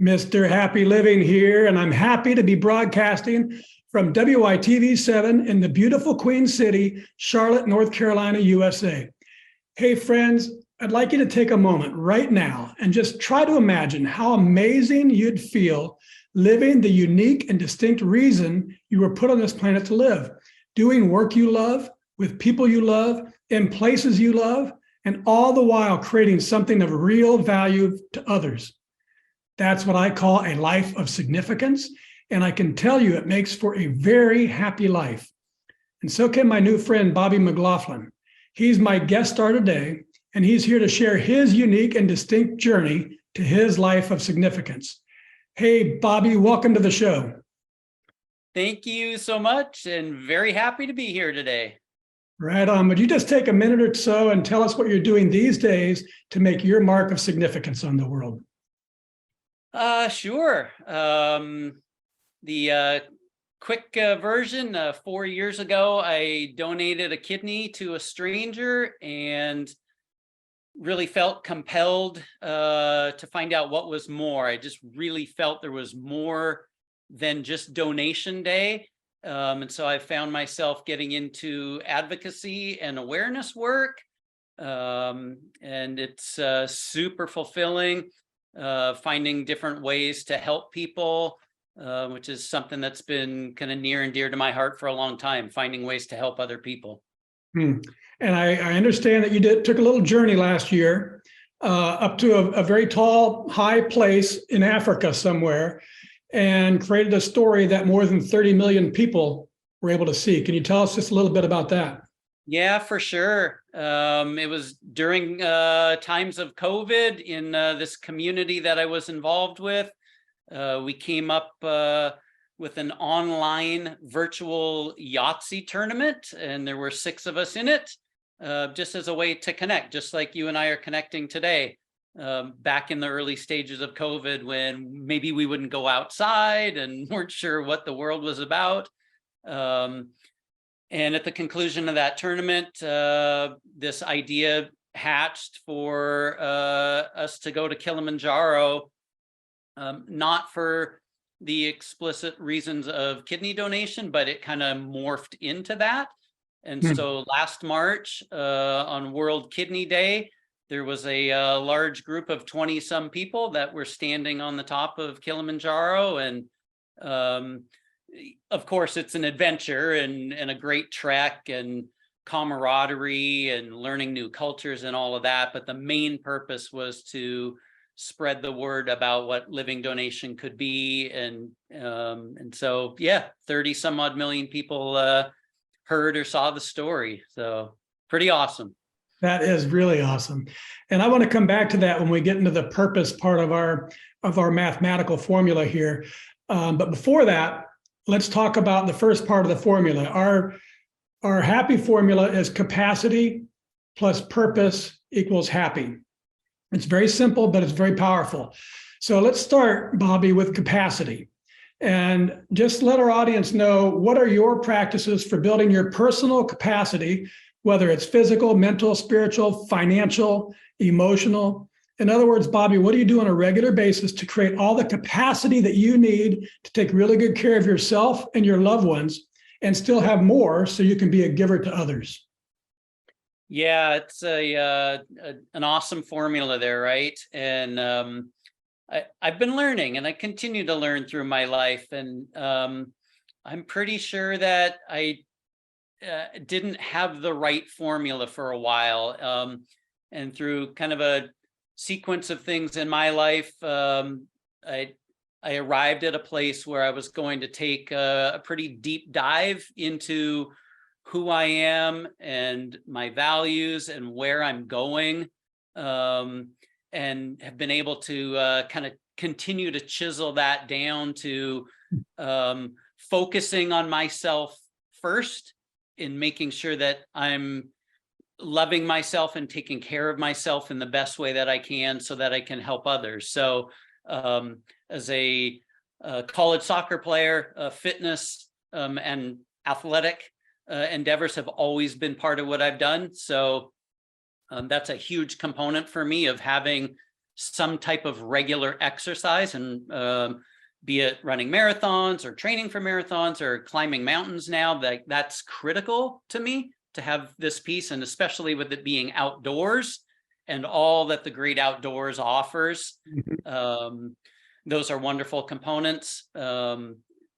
Mr. Happy Living here, and I'm happy to be broadcasting from WITV7 in the beautiful Queen City, Charlotte, North Carolina, USA. Hey, friends, I'd like you to take a moment right now and just try to imagine how amazing you'd feel living the unique and distinct reason you were put on this planet to live, doing work you love, with people you love, in places you love, and all the while creating something of real value to others. That's what I call a life of significance, and I can tell you it makes for a very happy life. And so can my new friend, Bobby McLaughlin. He's my guest star today, and he's here to share his unique and distinct journey to his life of significance. Hey, Bobby, welcome to the show. Thank you so much, and very happy to be here today. Right on. Would you just take a minute or so and tell us what you're doing these days to make your mark of significance on the world? Sure. The quick version, 4 years ago, I donated a kidney to a stranger and really felt compelled to find out what was more. I just really felt there was more than just donation day. And so I found myself getting into advocacy and awareness work. And it's super fulfilling. Finding different ways to help people, which is something that's been kind of near and dear to my heart for a long time, finding ways to help other people. And I understand that you took a little journey last year up to a very tall, high place in Africa somewhere and created a story that more than 30 million people were able to see. Can you tell us just a little bit about that? Yeah, for sure. It was during times of COVID in this community that I was involved with. We came up with an online virtual Yahtzee tournament, and there were 6 of us in it, just as a way to connect, just like you and I are connecting today. Back in the early stages of COVID, when maybe we wouldn't go outside and weren't sure what the world was about. And at the conclusion of that tournament, this idea hatched for us to go to Kilimanjaro, not for the explicit reasons of kidney donation, but it kind of morphed into that. And so last March, on World Kidney Day, there was a large group of 20-some people that were standing on the top of Kilimanjaro, and of course, it's an adventure and a great trek and camaraderie and learning new cultures and all of that. But the main purpose was to spread the word about what living donation could be. And so, yeah, 30 some odd million people heard or saw the story. So pretty awesome. That is really awesome. And I want to come back to that when we get into the purpose part of our mathematical formula here. But before that, let's talk about the first part of the formula. Our happy formula is capacity plus purpose equals happy. It's very simple, but it's very powerful. So let's start, Bobby, with capacity. And just let our audience know, what are your practices for building your personal capacity, whether it's physical, mental, spiritual, financial, emotional? In other words, Bobby, what do you do on a regular basis to create all the capacity that you need to take really good care of yourself and your loved ones and still have more so you can be a giver to others? Yeah, it's an awesome formula there, right? And I've been learning, and I continue to learn through my life. And I'm pretty sure that I didn't have the right formula for a while. And through kind of a sequence of things in my life, I arrived at a place where I was going to take a pretty deep dive into who I am and my values and where I'm going, and have been able to kind of continue to chisel that down to focusing on myself first, in making sure that I'm loving myself and taking care of myself in the best way that I can so that I can help others. So as a college soccer player, fitness and athletic endeavors have always been part of what I've done. So that's a huge component for me of having some type of regular exercise, and be it running marathons or training for marathons or climbing mountains now, that's critical to me to have this piece, and especially with it being outdoors and all that the great outdoors offers. Those are wonderful components.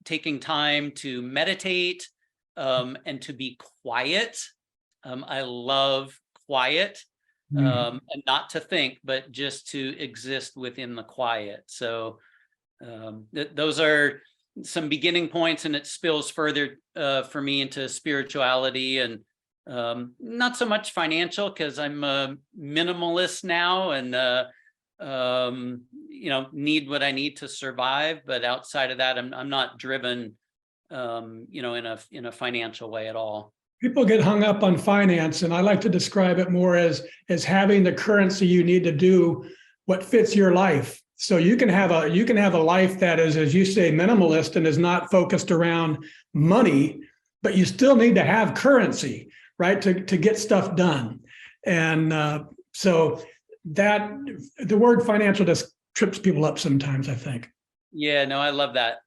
Taking time to meditate and to be quiet. I love quiet, and not to think, but just to exist within the quiet. So those are some beginning points, and it spills further for me into spirituality, and not so much financial, because I'm a minimalist now, and need what I need to survive. But outside of that, I'm not driven, in a financial way at all. People get hung up on finance, and I like to describe it more as having the currency you need to do what fits your life. So you can have a life that is, as you say, minimalist and is not focused around money, but you still need to have currency, right, to get stuff done. And so that the word financial just trips people up sometimes, I think. Yeah, no, I love that.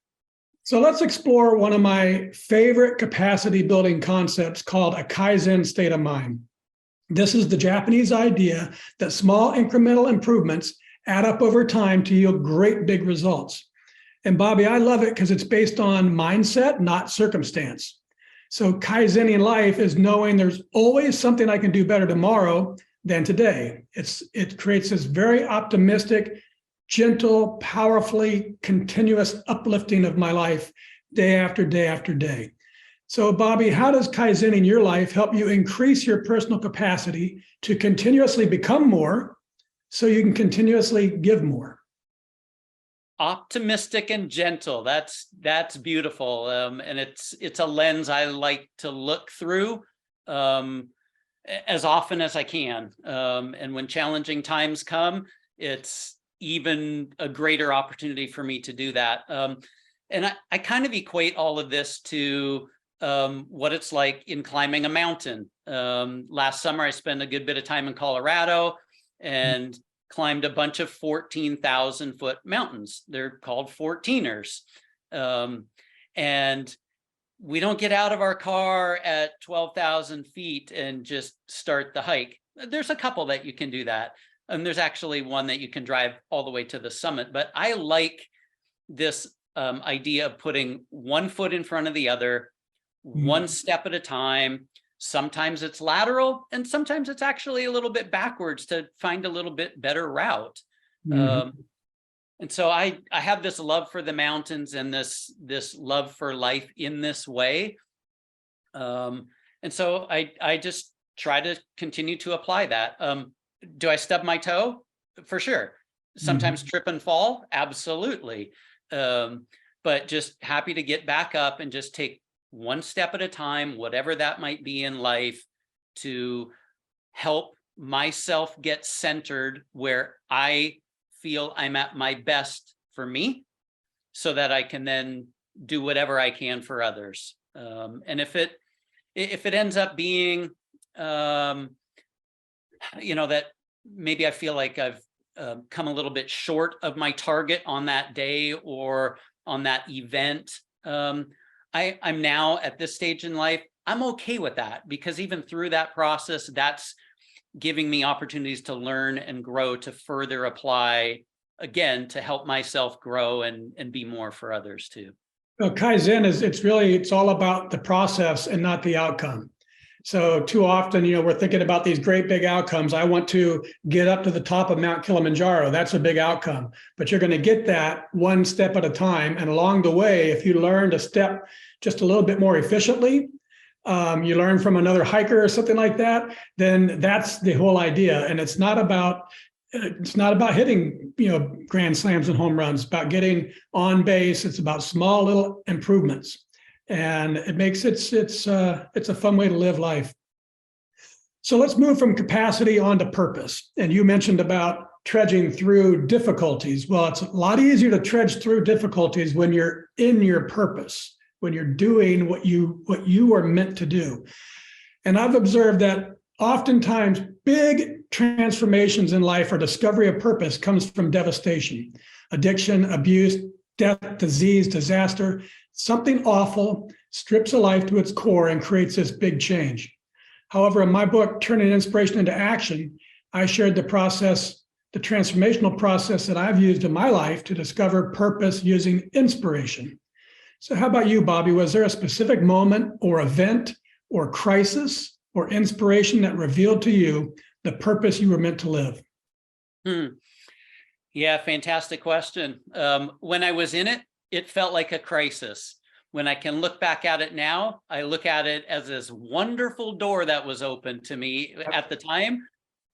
So let's explore one of my favorite capacity building concepts called a Kaizen state of mind. This is the Japanese idea that small incremental improvements add up over time to yield great big results. And Bobby, I love it because it's based on mindset, not circumstance. So Kaizening life is knowing there's always something I can do better tomorrow than today. It creates this very optimistic, gentle, powerfully continuous uplifting of my life day after day after day. So Bobby, how does Kaizening your life help you increase your personal capacity to continuously become more so you can continuously give more? Optimistic and gentle. That's beautiful. And it's a lens I like to look through as often as I can. And when challenging times come, it's even a greater opportunity for me to do that. And I kind of equate all of this to what it's like in climbing a mountain. Last summer, I spent a good bit of time in Colorado and climbed a bunch of 14,000 foot mountains. They're called 14ers. And we don't get out of our car at 12,000 feet and just start the hike. There's a couple that you can do that. And there's actually one that you can drive all the way to the summit. But I like this idea of putting one foot in front of the other, one step at a time. Sometimes it's lateral, and sometimes it's actually a little bit backwards to find a little bit better route. And so I have this love for the mountains and this love for life in this way. And so I just try to continue to apply that. Do I stub my toe? For sure. Sometimes trip and fall? Absolutely. But just happy to get back up and just take one step at a time, whatever that might be in life, to help myself get centered where I feel I'm at my best for me, so that I can then do whatever I can for others. And if it ends up being, that maybe I feel like I've come a little bit short of my target on that day or on that event, I'm now at this stage in life, I'm okay with that, because even through that process, that's giving me opportunities to learn and grow, to further apply, again, to help myself grow and be more for others too. Well, Kaizen it's all about the process and not the outcome. So too often, we're thinking about these great big outcomes. I want to get up to the top of Mount Kilimanjaro. That's a big outcome, but you're going to get that one step at a time. And along the way, if you learn to step just a little bit more efficiently, you learn from another hiker or something like that, then that's the whole idea. And it's not about hitting, grand slams and home runs. It's about getting on base. It's about small little improvements. And it makes it's a fun way to live life. So let's move from capacity on to purpose. And you mentioned about trudging through difficulties. Well, it's a lot easier to trudge through difficulties when you're in your purpose, when you're doing what you are meant to do. And I've observed that oftentimes big transformations in life or discovery of purpose comes from devastation, addiction, abuse, death, disease, disaster. Something awful strips a life to its core and creates this big change. However, in my book, Turning Inspiration into Action, I shared the process, the transformational process that I've used in my life to discover purpose using inspiration. So how about you, Bobby? Was there a specific moment or event or crisis or inspiration that revealed to you the purpose you were meant to live? Yeah, fantastic question. When I was in it, it felt like a crisis. When I can look back at it now, I look at it as this wonderful door that was open to me. At the time,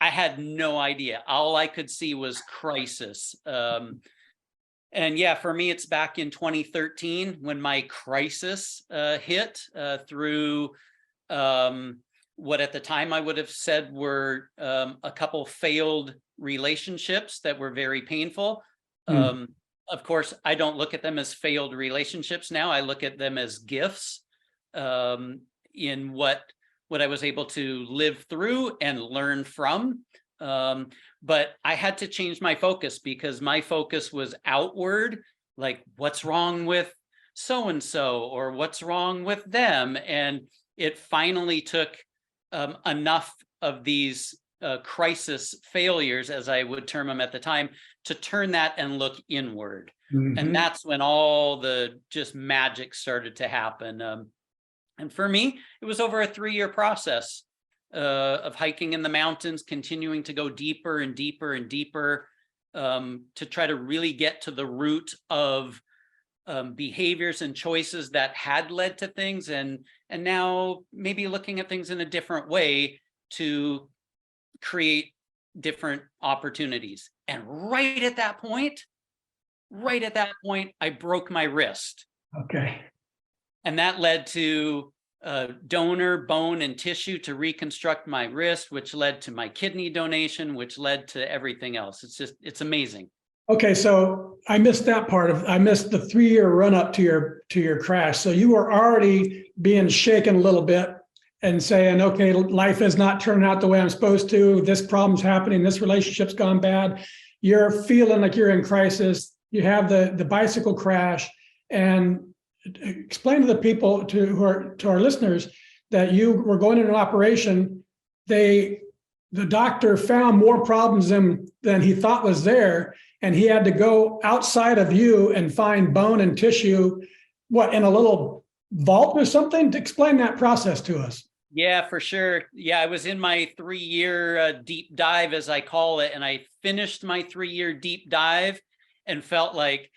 I had no idea. All I could see was crisis. And yeah, for me, it's back in 2013 when my crisis hit through what at the time I would have said were a couple failed relationships that were very painful. Of course, I don't look at them as failed relationships now. I look at them as gifts in what I was able to live through and learn from. But I had to change my focus because my focus was outward, like what's wrong with so-and-so or what's wrong with them. And it finally took enough of these crisis failures, as I would term them at the time, to turn that and look inward. And that's when all the just magic started to happen. And for me, it was over a 3-year process of hiking in the mountains, continuing to go deeper and deeper and deeper to try to really get to the root of behaviors and choices that had led to things, and now maybe looking at things in a different way to create different opportunities. And right at that point, I broke my wrist. Okay. And that led to donor bone and tissue to reconstruct my wrist, which led to my kidney donation, which led to everything else. It's amazing. Okay, so I missed that part I missed the 3-year run up to your crash. So you were already being shaken a little bit and saying, okay, life is not turning out the way I'm supposed to. This problem's happening. This relationship's gone bad. You're feeling like you're in crisis. You have the bicycle crash, and explain to the people to our listeners that you were going into an operation. The doctor found more problems than he thought was there, and he had to go outside of you and find bone and tissue, in a little vault or something? To explain that process to us. Yeah, for sure. Yeah, I was in my 3-year deep dive, as I call it, and I finished my 3-year deep dive and felt like,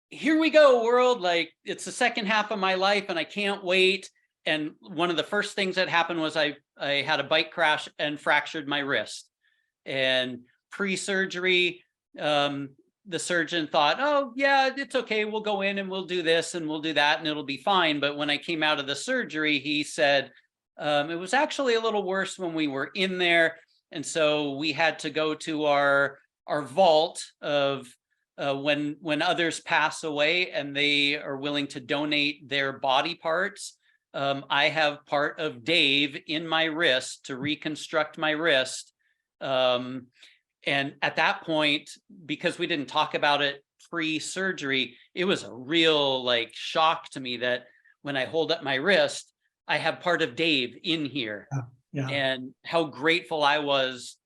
here we go, world. Like, it's the second half of my life and I can't wait. And one of the first things that happened was I had a bike crash and fractured my wrist. And pre-surgery, the surgeon thought, oh yeah, it's okay. We'll go in and we'll do this and we'll do that and it'll be fine. But when I came out of the surgery, he said, it was actually a little worse when we were in there. And so we had to go to our vault of when others pass away and they are willing to donate their body parts. I have part of Dave in my wrist to reconstruct my wrist. And at that point, because we didn't talk about it pre-surgery, it was a real shock to me that when I hold up my wrist, I have part of Dave in here. Yeah. And how grateful I was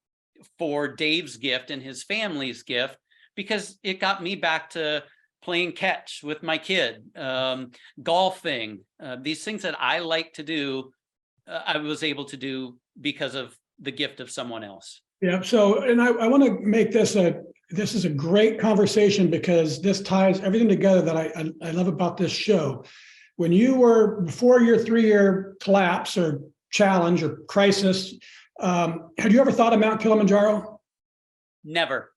for Dave's gift and his family's gift, because it got me back to playing catch with my kid, golfing, these things that I like to do, I was able to do because of the gift of someone else. Yeah. So, and I want to make this is a great conversation because this ties everything together that I love about this show. When you were before your 3-year collapse or challenge or crisis, had you ever thought of Mount Kilimanjaro? Never.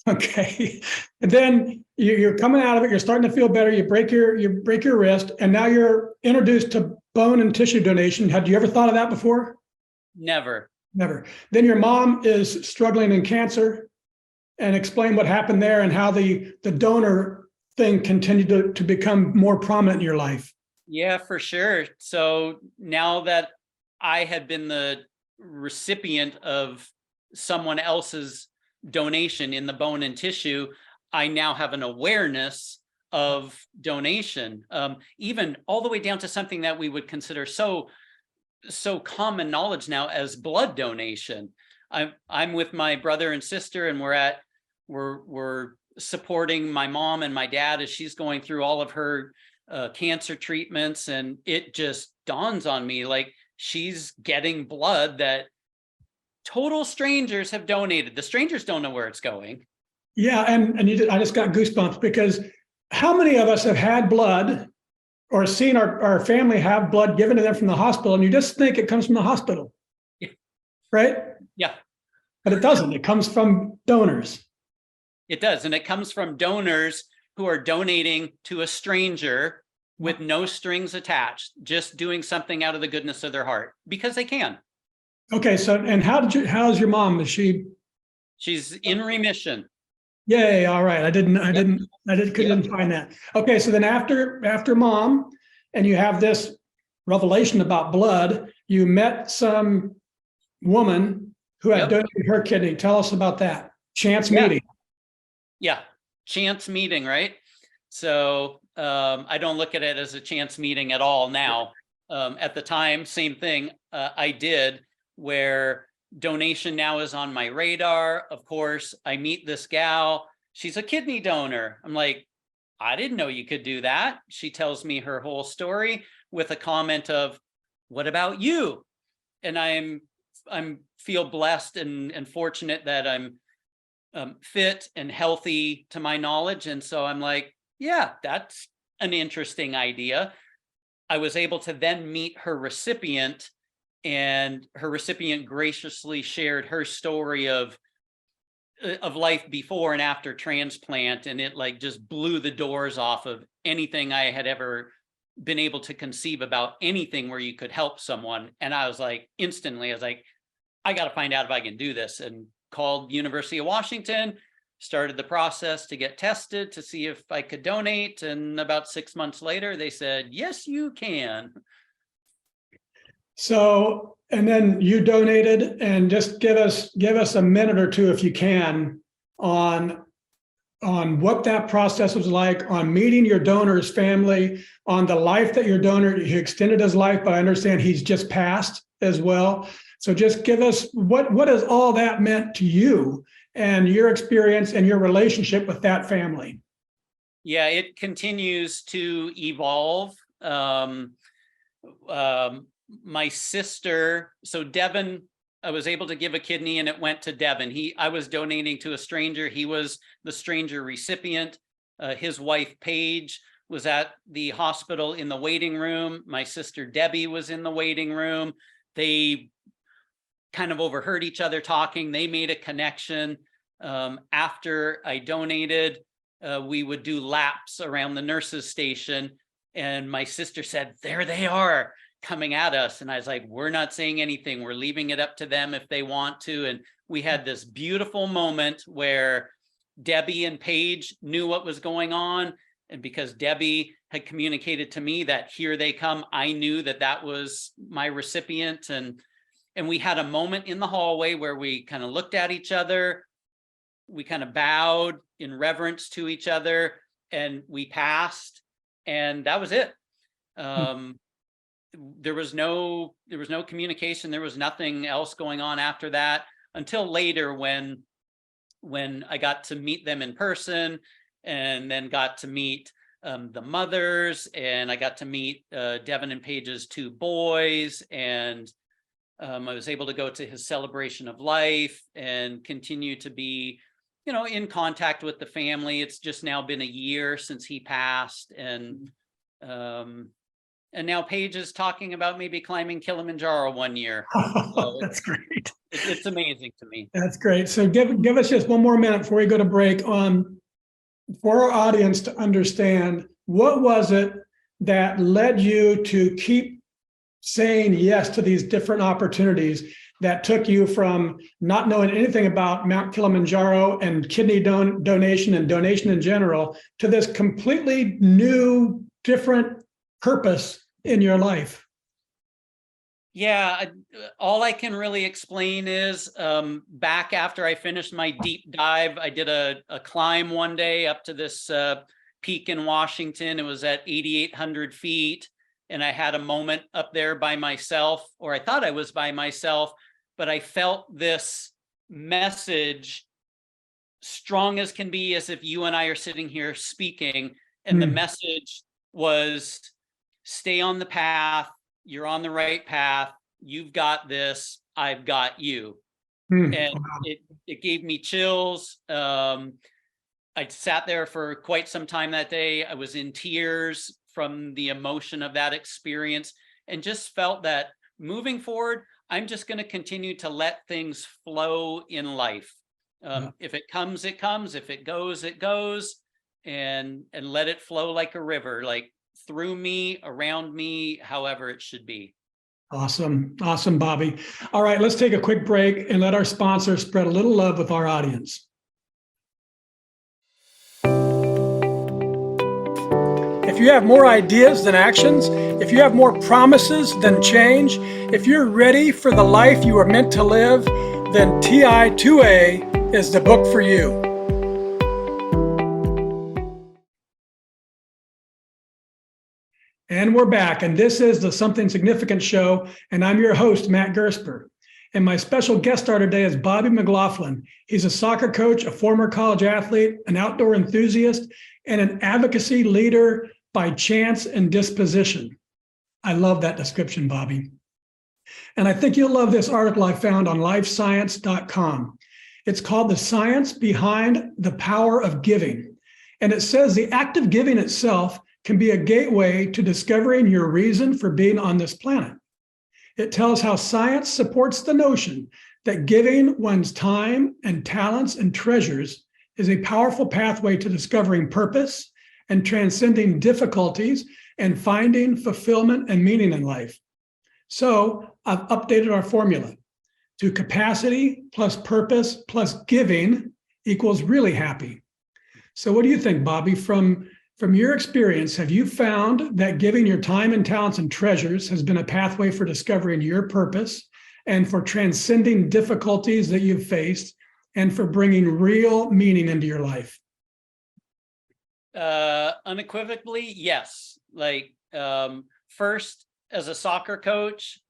Okay. And then you're coming out of it, you're starting to feel better, you break your wrist, and now you're introduced to bone and tissue donation. Had you ever thought of that before? Never. Never. Then your mom is struggling in cancer, and explain what happened there and how the donor thing continued to become more prominent in your life. Yeah, for sure. So now that I had been the recipient of someone else's donation in the bone and tissue, I now have an awareness of donation, even all the way down to something that we would consider so common knowledge now as blood donation. I'm with my brother and sister, and we're supporting my mom and my dad as she's going through all of her cancer treatments, and it just dawns on me, like, she's getting blood that total strangers have donated. The strangers don't know where it's going. Yeah, and I just got goosebumps, because how many of us have had blood or seen our family have blood given to them from the hospital, and you just think it comes from the hospital, Yeah. right? Yeah, But it doesn't. It comes from donors. it does. And it comes from donors who are donating to a stranger with no strings attached, just doing something out of the goodness of their heart because they can. Okay, so, and how's your mom? Is she? She's in remission. Yay! All right, couldn't find that. Okay, so then after mom, and you have this revelation about blood, you met some woman who had donated her kidney. Tell us about that chance meeting. Yeah, chance meeting, right? So I don't look at it as a chance meeting at all now. At the time, same thing I did, where donation now is on my radar. Of course, I meet this gal. She's a kidney donor. I'm like, I didn't know you could do that. She tells me her whole story with a comment of, what about you? And I'm feel blessed and fortunate that I'm fit and healthy to my knowledge. And so I'm like, yeah, that's an interesting idea. I was able to then meet her recipient, and her recipient graciously shared her story of life before and after transplant. And it like just blew the doors off of anything I had ever been able to conceive about anything where you could help someone. And I was like, instantly, I was like, I got to find out if I can do this, and called University of Washington, started the process to get tested to see if I could donate. And about 6 months later, they said, yes, you can. So, and then you donated, and just give us a minute or two, if you can, on what that process was like, on meeting your donor's family, on the life that your donor, he extended his life, but I understand he's just passed as well. So just give us what has all that meant to you and your experience and your relationship with that family. Yeah, it continues to evolve. My sister, so Devin, I was able to give a kidney and it went to Devin. I was donating to a stranger. He was the stranger recipient. His wife, Paige, was at the hospital in the waiting room. My sister, Debbie, was in the waiting room. They kind of overheard each other talking. They made a connection. After I donated, we would do laps around the nurses' station. And my sister said, there they are, coming at us. And I was like, we're not saying anything. We're leaving it up to them if they want to. And we had this beautiful moment where Debbie and Paige knew what was going on. And because Debbie had communicated to me that here they come, I knew that that was my recipient. And we had a moment in the hallway where we kind of looked at each other. We kind of bowed in reverence to each other, and we passed, and that was it. There was no communication. There was nothing else going on after that until later when I got to meet them in person, and then got to meet the mothers, and I got to meet Devin and Paige's two boys, and I was able to go to his celebration of life and continue to be, in contact with the family. It's just now been a year since he passed, and now Paige is talking about maybe climbing Kilimanjaro one year. So that's great. It's amazing to me. That's great. So give us just one more minute before we go to break for our audience to understand, what was it that led you to keep saying yes to these different opportunities that took you from not knowing anything about Mount Kilimanjaro and kidney donation and donation in general to this completely new, different purpose in your life? Yeah, all I can really explain is back after I finished my deep dive, I did a climb one day up to this peak in Washington. It was at 8,800 feet. And I had a moment up there by myself, or I thought I was by myself, but I felt this message strong as can be, as if you and I are sitting here speaking. And the message was, stay on the path. You're on the right path. You've got this. I've got you. And it gave me chills. I sat there for quite some time that day. I was in tears from the emotion of that experience, and just felt that moving forward, I'm just going to continue to let things flow in life. If it comes, it comes. If it goes, it goes. And let it flow like a river, like through me, around me, however it should be. Awesome. Awesome, Bobby. All right, let's take a quick break and let our sponsor spread a little love with our audience. If you have more ideas than actions, if you have more promises than change, if you're ready for the life you are meant to live, then TI2A is the book for you. And we're back, and this is the Something Significant Show, and I'm your host, Matt Gersper. And my special guest star today is Bobby McLaughlin. He's a soccer coach, a former college athlete, an outdoor enthusiast, and an advocacy leader by chance and disposition. I love that description, Bobby. And I think you'll love this article I found on lifescience.com. It's called The Science Behind the Power of Giving. And it says the act of giving itself can be a gateway to discovering your reason for being on this planet. It tells how science supports the notion that giving one's time and talents and treasures is a powerful pathway to discovering purpose and transcending difficulties and finding fulfillment and meaning in life. So I've updated our formula to capacity plus purpose plus giving equals really happy. So what do you think, Bobby? From your experience, have you found that giving your time and talents and treasures has been a pathway for discovering your purpose and for transcending difficulties that you've faced and for bringing real meaning into your life? Unequivocally, yes. Like, first, as a soccer coach,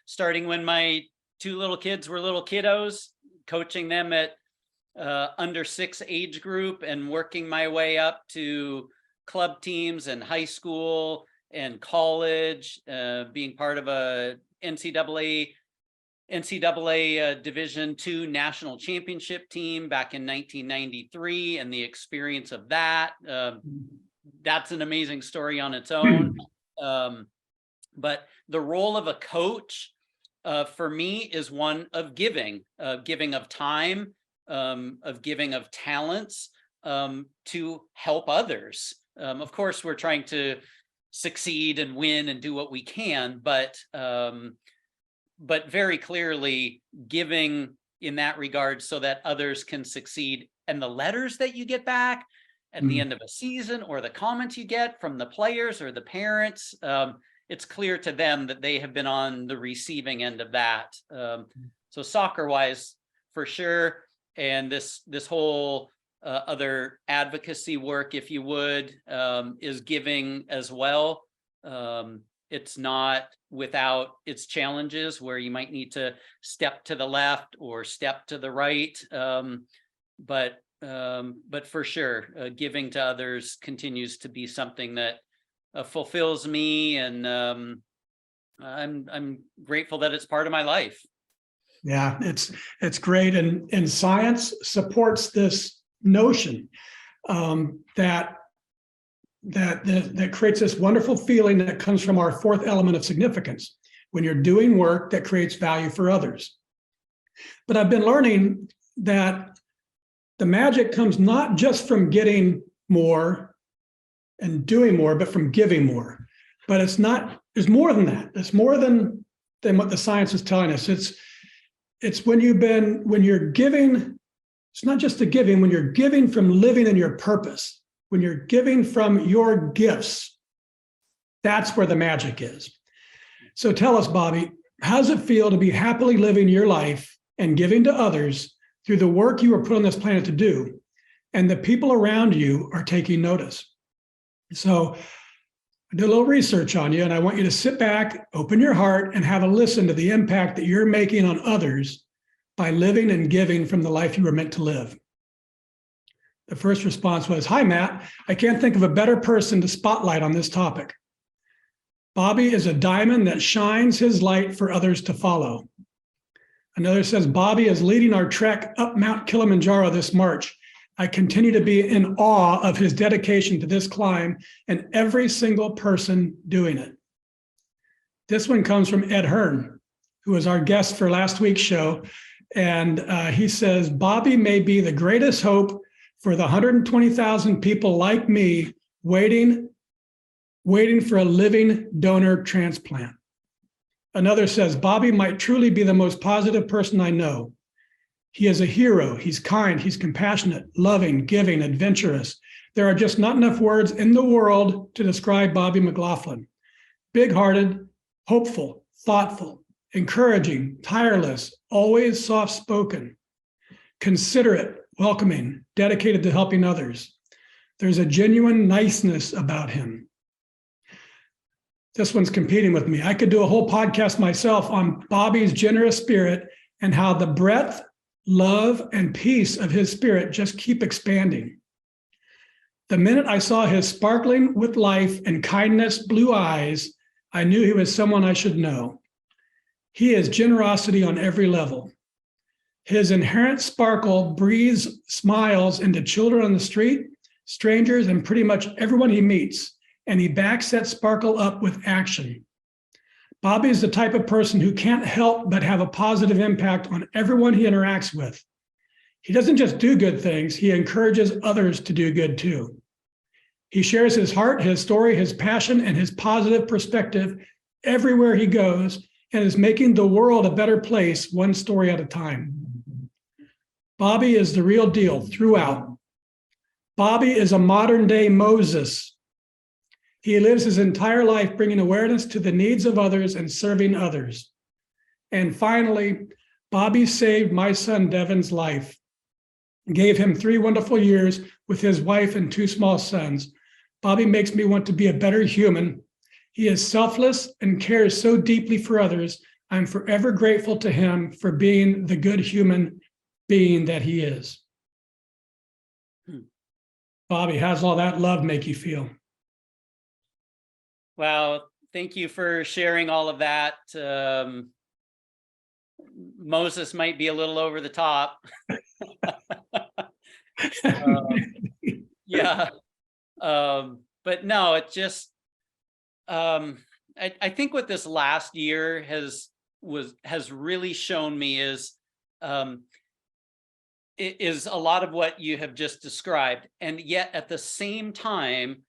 starting when my two little kids were little kiddos, coaching them at under 6 age group and working my way up to club teams and high school and college, being part of a NCAA Division II national championship team back in 1993, and the experience of that. That's an amazing story on its own. But the role of a coach for me is one of giving of time, of giving of talents to help others. Of course, we're trying to succeed and win and do what we can, but very clearly giving in that regard so that others can succeed. And the letters that you get back at the end of a season, or the comments you get from the players or the parents, it's clear to them that they have been on the receiving end of that. So soccer-wise, for sure. And this whole other advocacy work, if you would, is giving as well. It's not without its challenges, where you might need to step to the left or step to the right. But for sure, giving to others continues to be something that fulfills me, and I'm grateful that it's part of my life. Yeah, it's great, and science supports this notion that creates this wonderful feeling that comes from our fourth element of significance, when you're doing work that creates value for others. But I've been learning that the magic comes not just from getting more and doing more, but from giving more. But there's more than that. It's more than what the science is telling us. It's when you're giving, it's not just the giving, when you're giving from living in your purpose, when you're giving from your gifts, that's where the magic is. So tell us, Bobby, how does it feel to be happily living your life and giving to others through the work you were put on this planet to do, and the people around you are taking notice? So I did a little research on you, and I want you to sit back, open your heart, and have a listen to the impact that you're making on others by living and giving from the life you were meant to live. The first response was, "Hi, Matt. I can't think of a better person to spotlight on this topic. Bobby is a diamond that shines his light for others to follow." Another says, "Bobby is leading our trek up Mount Kilimanjaro this March. I continue to be in awe of his dedication to this climb and every single person doing it." This one comes from Ed Hearn, who was our guest for last week's show. And he says, "Bobby may be the greatest hope for the 120,000 people like me waiting for a living donor transplant." Another says, "Bobby might truly be the most positive person I know. He is a hero. He's kind. He's compassionate, loving, giving, adventurous. There are just not enough words in the world to describe Bobby McLaughlin. Big-hearted, hopeful, thoughtful, encouraging, tireless, always soft-spoken, considerate, welcoming, dedicated to helping others. There's a genuine niceness about him." This one's competing with me. I could do a whole podcast myself on Bobby's generous spirit and how the breadth, love, and peace of his spirit just keep expanding. The minute I saw his sparkling with life and kindness blue eyes, I knew he was someone I should know. He is generosity on every level. His inherent sparkle breathes smiles into children on the street, strangers, and pretty much everyone he meets, and he backs that sparkle up with action. Bobby is the type of person who can't help but have a positive impact on everyone he interacts with. He doesn't just do good things, he encourages others to do good too. He shares his heart, his story, his passion, and his positive perspective everywhere he goes, and is making the world a better place one story at a time. Bobby is the real deal throughout. Bobby is a modern-day Moses. He lives his entire life bringing awareness to the needs of others and serving others. And finally, Bobby saved my son Devin's life, gave him 3 wonderful years with his wife and 2 small sons. Bobby makes me want to be a better human. He is selfless and cares so deeply for others. I'm forever grateful to him for being the good human being that he is. Bobby, how's all that love make you feel? Wow, thank you for sharing all of that. Moses might be a little over the top. Yeah, but no, it just I think what this last year has really shown me is a lot of what you have just described, and yet at the same time,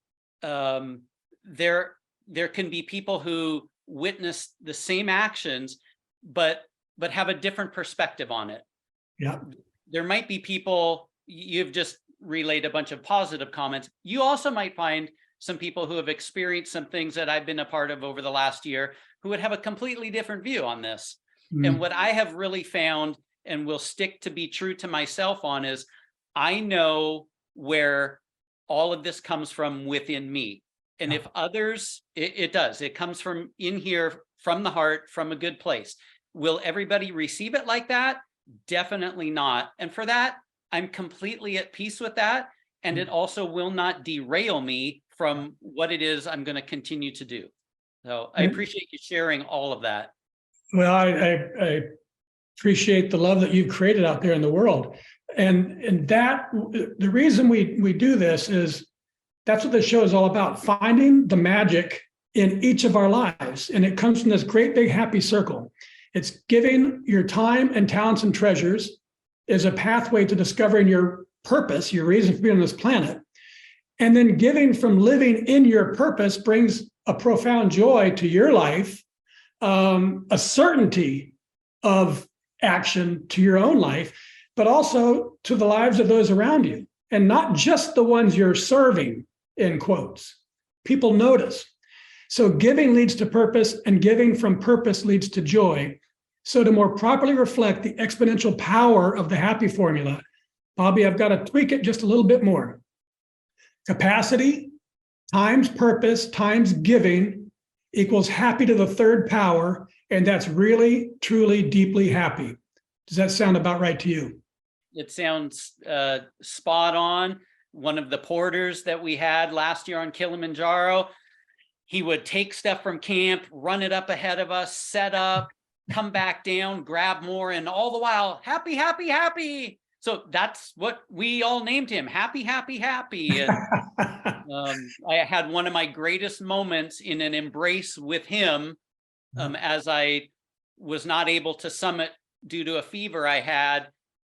there can be people who witness the same actions, but have a different perspective on it. Yeah, there might be people, you've just relayed a bunch of positive comments. You also might find some people who have experienced some things that I've been a part of over the last year who would have a completely different view on this. And what I have really found and will stick to be true to myself on is I know where all of this comes from within me. And if others, it does, it comes from in here, from the heart, from a good place. Will everybody receive it like that? Definitely not. And for that, I'm completely at peace with that. And it also will not derail me from what it is I'm going to continue to do. So I appreciate you sharing all of that. Well, I appreciate the love that you've created out there in the world. And that the reason we do this is that's what the show is all about, finding the magic in each of our lives. And it comes from this great big happy circle. It's giving your time and talents and treasures is a pathway to discovering your purpose, your reason for being on this planet. And then giving from living in your purpose brings a profound joy to your life, a certainty of action to your own life, but also to the lives of those around you, and not just the ones you're serving, in quotes. People notice. So giving leads to purpose, and giving from purpose leads to joy. So to more properly reflect the exponential power of the happy formula, Bobby, I've got to tweak it just a little bit more. Capacity times purpose times giving equals happy to the third power, and that's really, truly, deeply happy. Does that sound about right to you? It sounds spot on. One of the porters that we had last year on Kilimanjaro, he would take stuff from camp, run it up ahead of us, set up, come back down, grab more, and all the while, happy, happy, happy. So that's what we all named him, happy, happy, happy. And I had one of my greatest moments in an embrace with him as I was not able to summit due to a fever I had.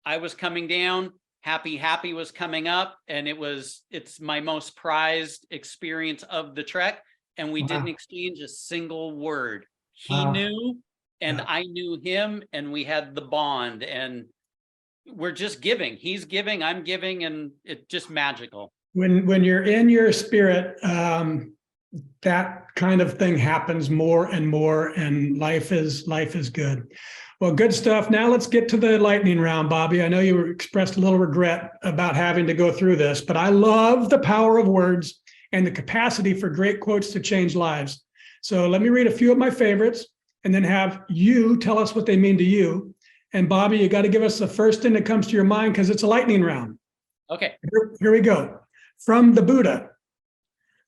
I was coming down, happy, happy was coming up, and it's my most prized experience of the trek. And we didn't exchange a single word. He knew, and I knew him, and we had the bond, and we're just giving. He's giving, I'm giving, and it's just magical. When you're in your spirit, that kind of thing happens more and more, and life is good. Well, good stuff. Now let's get to the lightning round, Bobby. I know you expressed a little regret about having to go through this, but I love the power of words and the capacity for great quotes to change lives. So let me read a few of my favorites and then have you tell us what they mean to you. And Bobby, you got to give us the first thing that comes to your mind because it's a lightning round. Okay. Here we go. From the Buddha,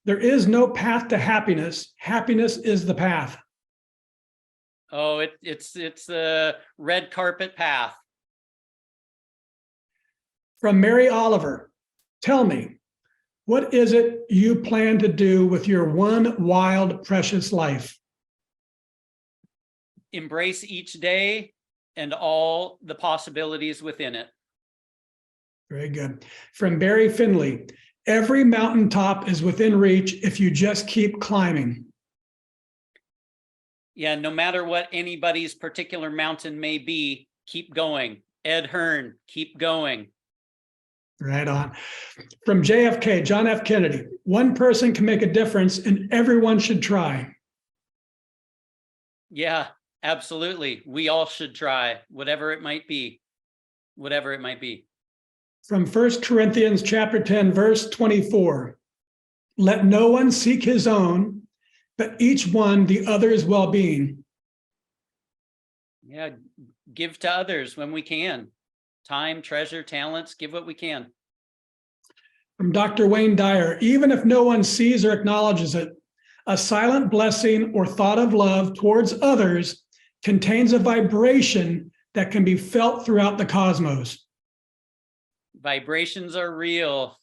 there is no path to happiness. Happiness is the path. Oh, it's the red carpet path. From Mary Oliver, tell me, what is it you plan to do with your one wild, precious life? Embrace each day and all the possibilities within it. Very good. From Barry Finley, every mountaintop is within reach if you just keep climbing. Yeah, no matter what anybody's particular mountain may be, keep going. Ed Hearn, keep going. Right on. From JFK, John F. Kennedy, one person can make a difference and everyone should try. Yeah, absolutely. We all should try, whatever it might be. Whatever it might be. From 1 Corinthians chapter 10, verse 24, let no one seek his own, but each one the other's well-being. Yeah, give to others when we can. Time, treasure, talents, give what we can. From Dr. Wayne Dyer, even if no one sees or acknowledges it, a silent blessing or thought of love towards others contains a vibration that can be felt throughout the cosmos. Vibrations are real.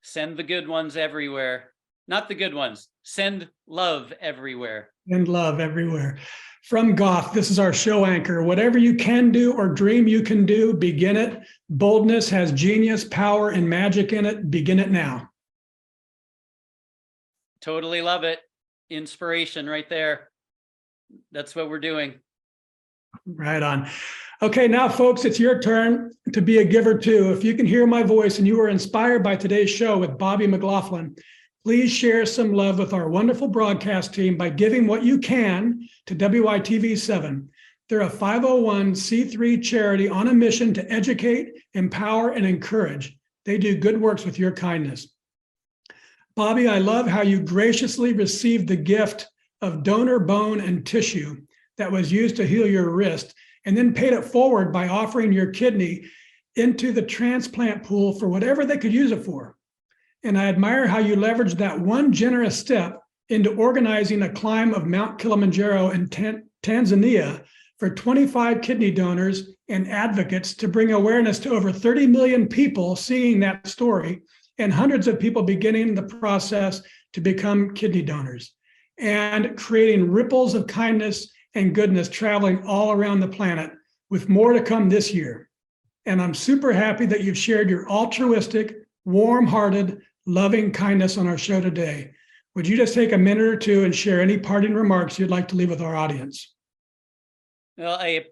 Send the good ones everywhere. Not the good ones. Send love everywhere. And love everywhere. From Goff, this is our show anchor. Whatever you can do or dream you can do, begin it. Boldness has genius, power, and magic in it. Begin it now. Totally love it. Inspiration right there. That's what we're doing. Right on. Okay, now, folks, it's your turn to be a giver too. If you can hear my voice and you were inspired by today's show with Bobby McLaughlin, please share some love with our wonderful broadcast team by giving what you can to WITV7. They're a 501c3 charity on a mission to educate, empower, and encourage. They do good works with your kindness. Bobby, I love how you graciously received the gift of donor bone and tissue that was used to heal your wrist, and then paid it forward by offering your kidney into the transplant pool for whatever they could use it for. And I admire how you leveraged that one generous step into organizing a climb of Mount Kilimanjaro in Tanzania for 25 kidney donors and advocates to bring awareness to over 30 million people seeing that story and hundreds of people beginning the process to become kidney donors and creating ripples of kindness and goodness traveling all around the planet, with more to come this year. And I'm super happy that you've shared your altruistic, warm-hearted, loving kindness on our show today. Would you just take a minute or two and share any parting remarks you'd like to leave with our audience? Well, I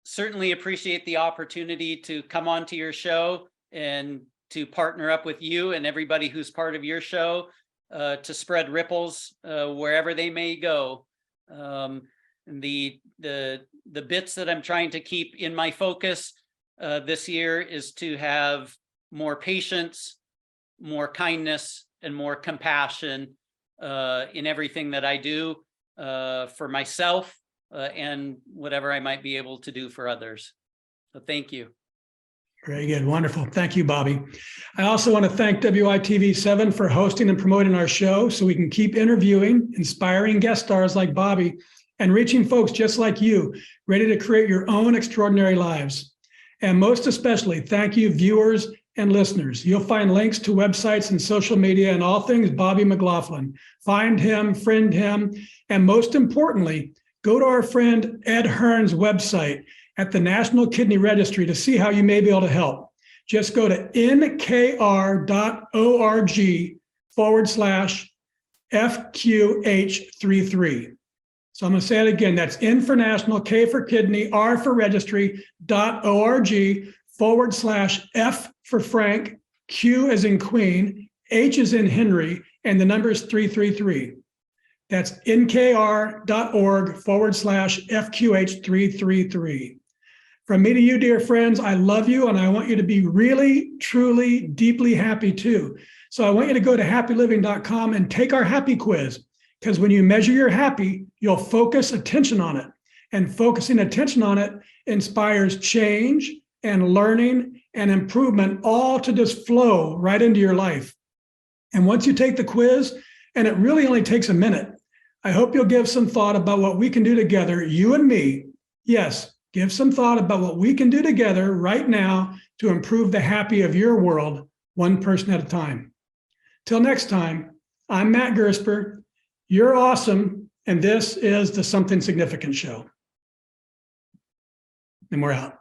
certainly appreciate the opportunity to come onto your show and to partner up with you and everybody who's part of your show to spread ripples wherever they may go. The bits that I'm trying to keep in my focus this year is to have more patience, more kindness, and more compassion in everything that I do for myself and whatever I might be able to do for others. So thank you. Very good. Wonderful. Thank you, Bobby. I also want to thank WITV7 for hosting and promoting our show so we can keep interviewing inspiring guest stars like Bobby and reaching folks just like you, ready to create your own extraordinary lives. And most especially, thank you, viewers and listeners. You'll find links to websites and social media and all things Bobby McLaughlin. Find him, friend him, and most importantly, go to our friend Ed Hearn's website at the National Kidney Registry to see how you may be able to help. Just go to nkr.org/FQH33. So I'm going to say it again. That's N for national, K for kidney, R for registry.org/F for Frank, Q as in Queen, H as in Henry, and the number is 333. That's nkr.org/FQH333. From me to you, dear friends, I love you and I want you to be really, truly, deeply happy too. So I want you to go to happyliving.com and take our happy quiz, because when you measure your happy, you'll focus attention on it. And focusing attention on it inspires change and learning and improvement, all to just flow right into your life. And once you take the quiz, and it really only takes a minute, I hope you'll give some thought about what we can do together, you and me. Yes, give some thought about what we can do together right now to improve the happy of your world, one person at a time. Till next time, I'm Matt Gersper. You're awesome, and this is the Something Significant Show. And we're out.